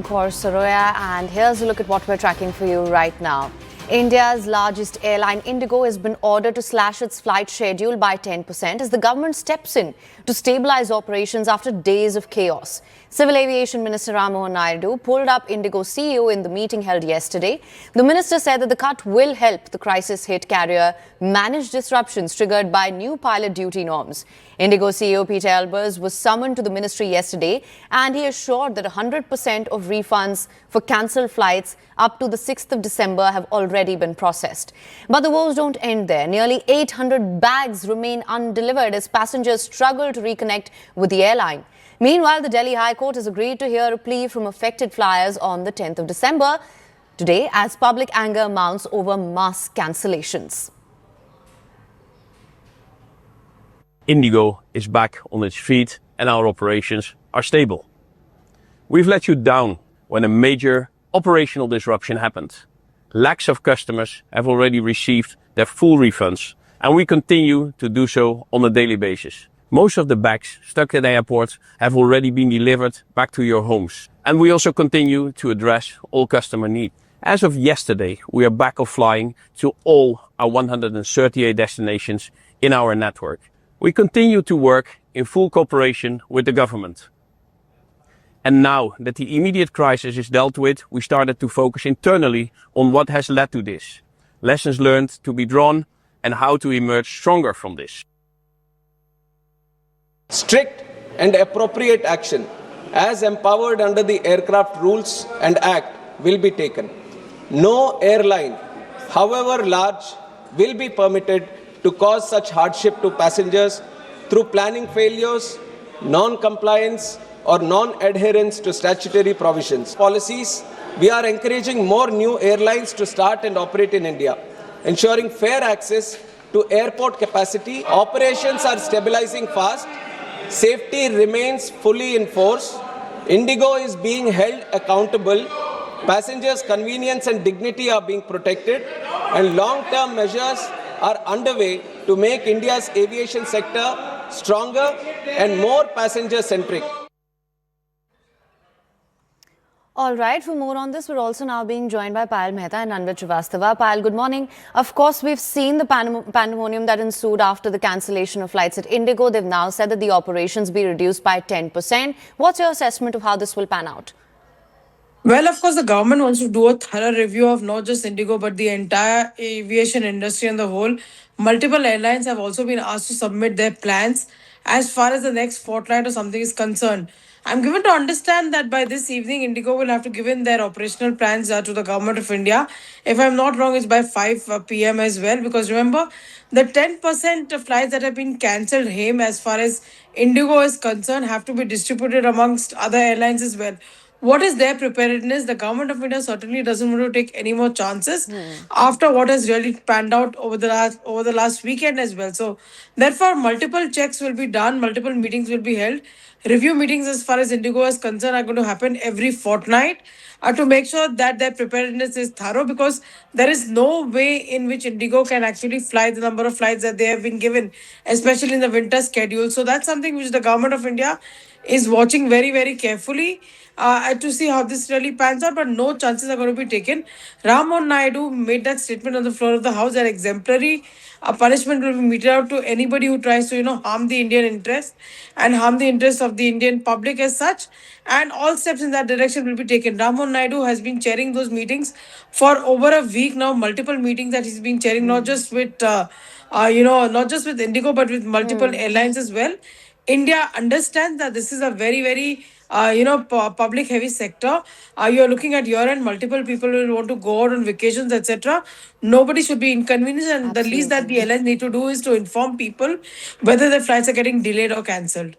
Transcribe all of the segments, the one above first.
For Saroya, and here's a look at what we're tracking for you right now. India's largest airline, IndiGo, has been ordered to slash its flight schedule by 10% as the government steps in to stabilize operations after days of chaos. Civil Aviation Minister Naidu pulled up IndiGo CEO in the meeting held yesterday. The minister said that the cut will help the crisis-hit carrier manage disruptions triggered by new pilot duty norms. IndiGo CEO Peter Elbers was summoned to the ministry yesterday, and he assured that 100% of refunds for cancelled flights up to the 6th of December have already been processed. But the woes don't end there. Nearly 800 bags remain undelivered as passengers struggle to reconnect with the airline. Meanwhile, the Delhi High Court has agreed to hear a plea from affected flyers on the 10th of December today as public anger mounts over mass cancellations. IndiGo is back on its feet and our operations are stable. We've let you down when a major operational disruption happened. Lakhs of customers have already received their full refunds, and we continue to do so on a daily basis. Most of the bags stuck at airports have already been delivered back to your homes. And we also continue to address all customer needs. As of yesterday, we are back of flying to all our 138 destinations in our network. We continue to work in full cooperation with the government. And now that the immediate crisis is dealt with, we started to focus internally on what has led to this, lessons learned to be drawn, and how to emerge stronger from this. Strict and appropriate action, as empowered under the Aircraft Rules and Act, will be taken. No airline, however large, will be permitted to cause such hardship to passengers through planning failures, non-compliance, or non-adherence to statutory provisions. Policies, we are encouraging more new airlines to start and operate in India, ensuring fair access to airport capacity. Operations are stabilizing fast. Safety remains fully in force. IndiGo is being held accountable. Passengers' convenience and dignity are being protected, and long-term measures are underway to make India's aviation sector stronger and more passenger-centric. All right, for more on this, we're also now being joined by Payal Mehta and Anvit Srivastava. Payal, good morning. Of course, we've seen the pandemonium that ensued after the cancellation of flights at IndiGo. They've now said that the operations be reduced by 10%. What's your assessment of how this will pan out? Well, of course, the government wants to do a thorough review of not just IndiGo, but the entire aviation industry on the whole. Multiple airlines have also been asked to submit their plans as far as the next fortnight or something is concerned. I'm given to understand that by this evening, IndiGo will have to give in their operational plans to the Government of India. If I'm not wrong, it's by 5 p.m. as well. Because remember, the 10% of flights that have been cancelled, as far as IndiGo is concerned, have to be distributed amongst other airlines as well. What is their preparedness? The Government of India certainly doesn't want to take any more chances after what has really panned out over the last weekend as well. So therefore, multiple checks will be done, multiple meetings will be held. Review meetings as far as IndiGo is concerned are going to happen every fortnight to make sure that their preparedness is thorough, because there is no way in which IndiGo can actually fly the number of flights that they have been given, especially in the winter schedule. So that's something which the Government of India is watching very, very carefully to see how this really pans out, but no chances are going to be taken. Naidu made that statement on the floor of the House that exemplary punishment will be meted out to anybody who tries to, harm the Indian interest and harm the interests of the Indian public as such. And all steps in that direction will be taken. Naidu has been chairing those meetings for over a week now, multiple meetings that he's been chairing, not just with, not just with IndiGo, but with multiple airlines as well. India understands that this is a very, very, public heavy sector. You're looking at year end, multiple people will want to go out on vacations, etc. Nobody should be inconvenienced, and the least that the airlines need to do is to inform people whether their flights are getting delayed or cancelled.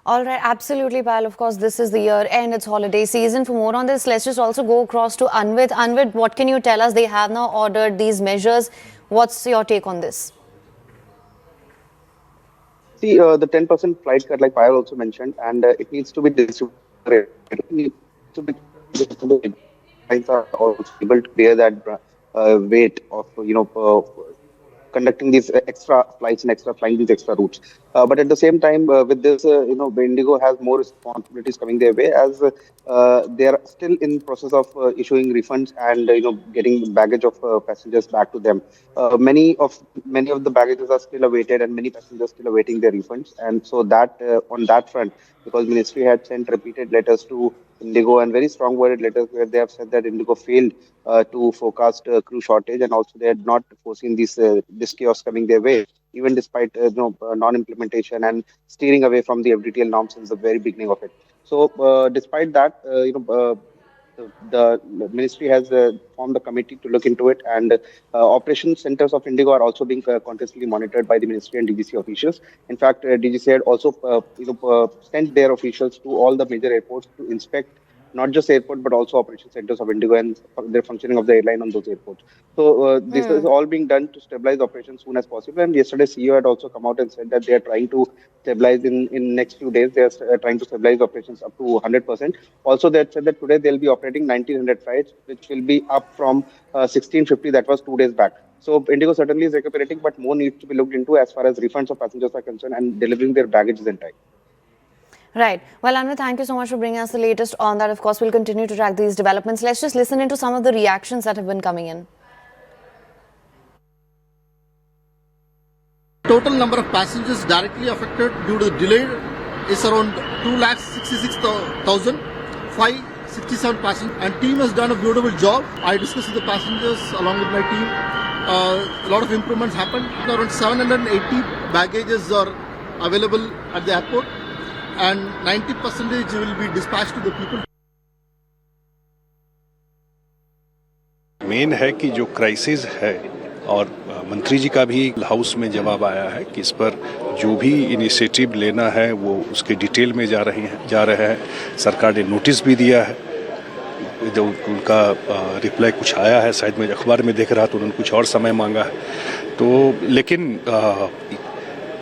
All right, absolutely, Payal. Of course, this is the year end, it's holiday season. For more on this, let's just also go across to Anvit. Anvit, what can you tell us? They have now ordered these measures. What's your take on this? See, the 10% flight cut, like Payal also mentioned, and it needs to be distributed. It needs to be distributed. Airlines are also able to bear that weight of, conducting these extra flights and extra flying these extra routes. But at the same time, with this, IndiGo has more responsibilities coming their way as they are still in process of issuing refunds and getting baggage of passengers back to them. Many of the baggages are still awaited, and many passengers still awaiting their refunds. And so that on that front, because Ministry had sent repeated letters to IndiGo and very strong worded letters where they have said that IndiGo failed to forecast crew shortage, and also they had not foreseen this chaos coming their way, even despite non-implementation and steering away from the FDTL norm since the very beginning of it. So, despite that, the ministry has formed a committee to look into it, and operation centers of IndiGo are also being continuously monitored by the ministry and DGC officials. In fact, DGC had also sent their officials to all the major airports to inspect not just airport but also operation centers of IndiGo and their functioning of the airline on those airports. So this is all being done to stabilize operations soon as possible. And yesterday, CEO had also come out and said that they are trying to stabilize in next few days. They are trying to stabilize operations up to 100%. Also, they had said that today they'll be operating 1,900 flights, which will be up from 1,650 that was 2 days back. So IndiGo certainly is recuperating, but more needs to be looked into as far as refunds of passengers are concerned and delivering their baggages in time. Right. Well, Anwar, thank you so much for bringing us the latest on that. Of course, we'll continue to track these developments. Let's just listen into some of the reactions that have been coming in. Total number of passengers directly affected due to the delay is around 2,66,567 passengers, and team has done a beautiful job. I discussed with the passengers along with my team. A lot of improvements happened. Around 780 baggages are available at the airport, and 90% will be dispatched to the people. Main है कि जो crisis है, और मंत्री जी का भी house में जवाब आया है कि इस पर जो भी इनिशिएटिव लेना है वो उसके डिटेल में जा रहे हैं। सरकार ने नोटिस भी दिया है, जो उनका रिप्लाई कुछ आया है, शायद मैं अखबार में देख रहा तो उन्होंने कुछ और समय मांगा है। तो लेकिन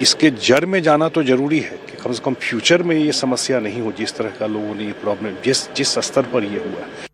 इसके जड़ में जाना तो जरूरी है कि कम से कम फ्यूचर में ये समस्या नहीं हो, जिस तरह का लोगों ने ये प्रॉब्लम जिस स्तर पर ये हुआ है।